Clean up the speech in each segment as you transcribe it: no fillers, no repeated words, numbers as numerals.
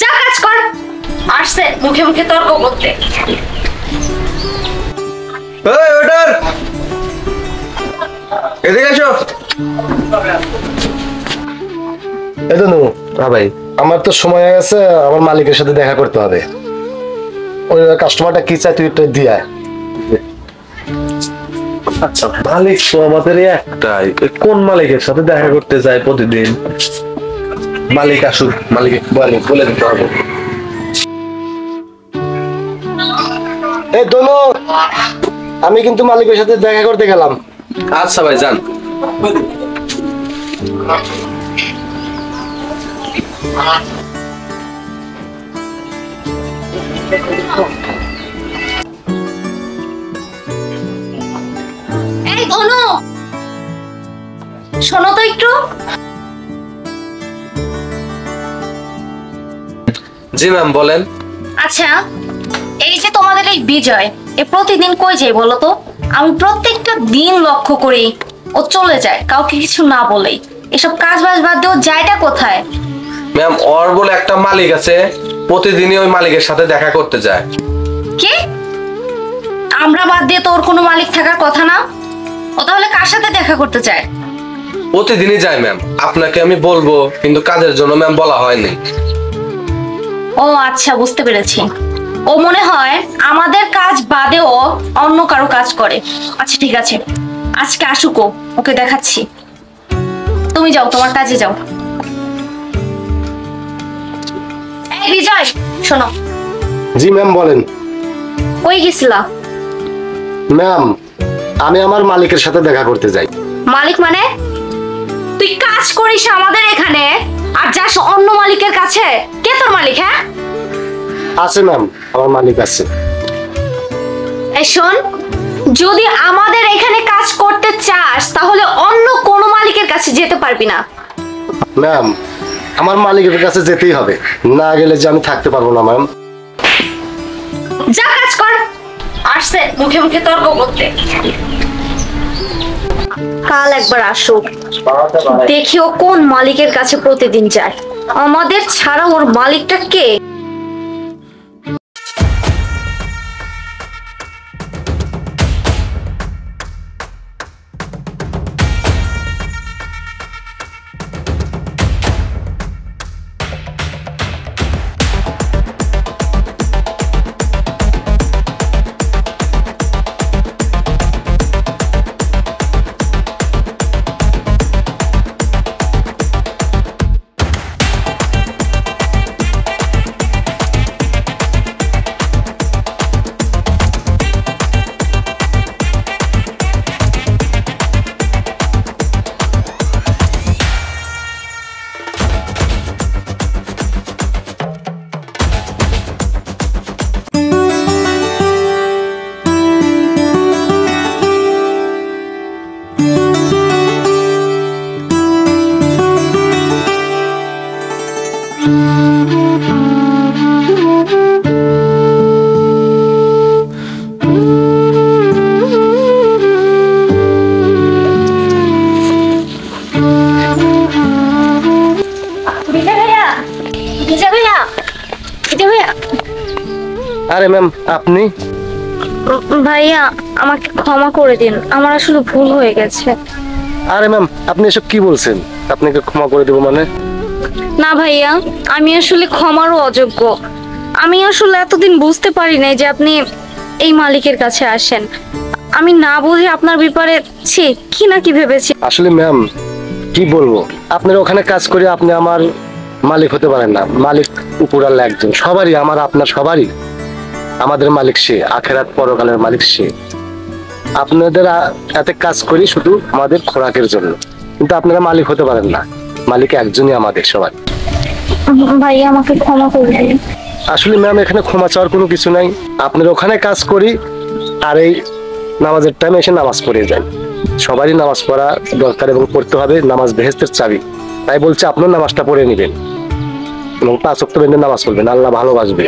যা কাজ কর। আসছে মুখে মুখে তর্ক করতে। এই ওয়েটার, এদিকে এসো। এই তো নু। হ্যাঁ ভাই, আমার তো সময় হয়ে গেছে, আমার মালিকের সাথে দেখা করতে হবে। ওই কাস্টমারটা কি চাই তুই একটু দিয়ে আয়। আচ্ছা, মালিক তো আমাদের একটাই, কোন মালিকের সাথে দেখা করতে যায় প্রতিদিন? মালিক আসুক, মালিক বলে দিতে হবে। এই দোনো, আমি কিন্তু মালিকের সাথে দেখা করতে গেলাম। আচ্ছা ভাই, যান। এই অনু, শোনো তো একটু। জি ম্যাম, বলেন। আচ্ছা, এই যে তোমাদের এই বিজয়, এ প্রতিদিন কই যায় বলো তো? আমি প্রত্যেকটা দিন লক্ষ্য করি ও চলে যায় কাউকে কিছু না বলেই। এসব কাজ বাজ বাদ দিয়ে ও যায়টা কোথায়? ম্যাম, ওর বলে একটা মালিক আছে, প্রতিদিনই ওই মালিকের সাথে দেখা করতে যায়। কি? আমরা বাদ দিয়ে তো ওর কোনো মালিক থাকার কথা না। ও তাহলে কার সাথে দেখা করতে চায়? প্রতিদিনই যায় ম্যাম, আপনাকে আমি বলবো কিন্তু কাজের জন্য ম্যাম বলা হয়নি। ও আচ্ছা, বুঝতে পেরেছি। ও মনে হয় আমাদের কাজ বাদেও অন্য কারো কাজ করে। আচ্ছা ঠিক আছে, আজকে আসুক, ওকে দেখাচ্ছি। তুমি যাও, তোমার কাজে যাও। এই বিজয়, শোনো। জি ম্যাম, বলেন। কই গেছিলা? ম্যাম, আমি আমার মালিকের সাথে দেখা করতে যাই। মালিক মানে? তুই কাজ করিস আমাদের এখানে আর যাস অন্য মালিকের কাছে? কে তোর মালিক? হ্যাঁ, আছে ম্যাম, আমার মালিক আছে। এই শোন, যদি আমাদের এখানে কাজ করতে চাস তাহলে অন্য কোনো মালিকের কাছে যেতে পারবি না। ম্যাম, আমার মালিকের কাছে যেতেই হবে, না গেলে যে আমি থাকতে পারবো না ম্যাম। যা কাজ কর। আসছে মুখে মুখে তর্ক করতে। কাল একবার আসুক, দেখিও কোন মালিকের কাছে প্রতিদিন যায়। আমাদের ছাড়া ওর মালিকটা কে? আরে ম্যাম, আপনি? ভাইয়া, আমাকে ক্ষমা করে দিন, আমার আসলে ভুল হয়ে গেছে। আরে ম্যাম, আপনি এসব কি বলছেন? আপনাকে ক্ষমা করে দেবো মানে? না ভাইয়া, আমি আসলে ক্ষমারও অযোগ্য। আমি আসলে এতদিন বুঝতে পারি নাই যে আপনি এই মালিকের কাছে আসেন। আমি না বুঝে আপনার ব্যাপারে কি না কি ভেবেছি। আসলে ম্যাম, কি বলবো, আপনার ওখানে কাজ করে আপনি আমার মালিক হতে পারেন না। মালিক উপরালা একজন, সবারই, আমার আপনার সবারই। আমাদের মালিক সে, আখেরাত পরকালের মালিক সে। আপনাদের এতে কাজ করি শুধু আমাদের খোরাকের জন্য, কিন্তু আপনারা মালিক হতে পারেন না। মালিক একজনই আমাদের সবার। ভাইয়া, আমাকে ক্ষমা করে দিন। আসলে ম্যাম, এখানে ক্ষমা চাওয়ার কোনো কিছু নাই। আপনার ওখানে কাজ করি আর এই নামাজের টাইমে এসে নামাজ পড়ে যাই। সবারই নামাজ পড়া দরকার এবং পড়তে হবে, নামাজ বেহেস্তের চাবি। তাই বলছে আপনার নামাজটা পড়ে নেবেন এবং 5 ওয়াক্ত বেঁধে নামাজ পড়বেন, আল্লাহ ভালোবাসবে।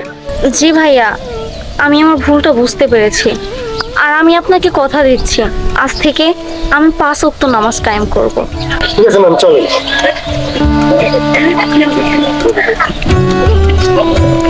জি ভাইয়া, আমি আমার ভুলটা বুঝতে পেরেছি। আর আমি আপনাকে কথা দিচ্ছি, আজ থেকে আমি 5 ওয়াক্ত নামাজ কায়েম করব। ঠিক আছে ম্যাম, চলেন। আসবো।